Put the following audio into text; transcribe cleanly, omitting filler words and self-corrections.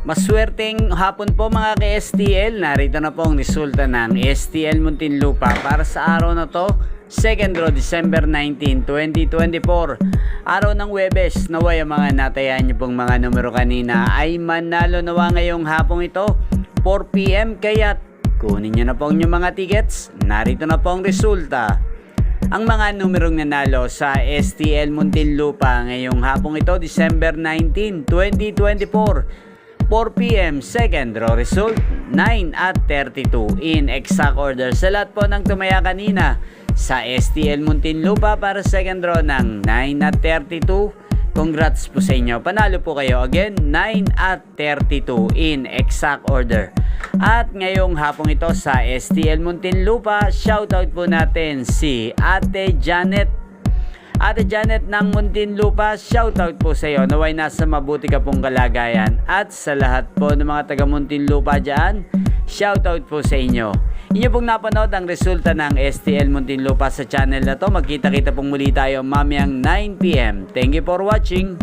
Maswerteng hapon po mga ka-STL. Narito na po ang resulta ng STL Muntinlupa para sa araw na to, 2nd draw December 19, 2024. Araw ng Huwebes. Naway ang mga natayan nyo pong mga numero kanina ay manalo nawa ngayong hapong ito 4 PM. Kaya kunin nyo na po ang mga tickets. Narito na po ang resulta. Ang mga numerong nanalo sa STL Muntinlupa ngayong hapong ito, December 19, 2024. 4 PM, second draw result, 9 at 32 in exact order. Sa lahat po ng tumaya kanina sa STL Muntinlupa para second draw ng 9 at 32, congrats po sa inyo. Panalo po kayo again, 9 at 32 in exact order. At ngayong hapong ito sa STL Muntinlupa, shoutout po natin si Ate Janet. Ate Janet ng Muntinlupa, shoutout po sa iyo. Naway nasa mabuti ka pong kalagayan. At sa lahat po ng mga taga Muntinlupa dyan, shoutout po sa inyo. Inyo pong napanood ang resulta ng STL Muntinlupa sa channel na to. Magkita-kita pong muli tayo mamayang 9 PM. Thank you for watching.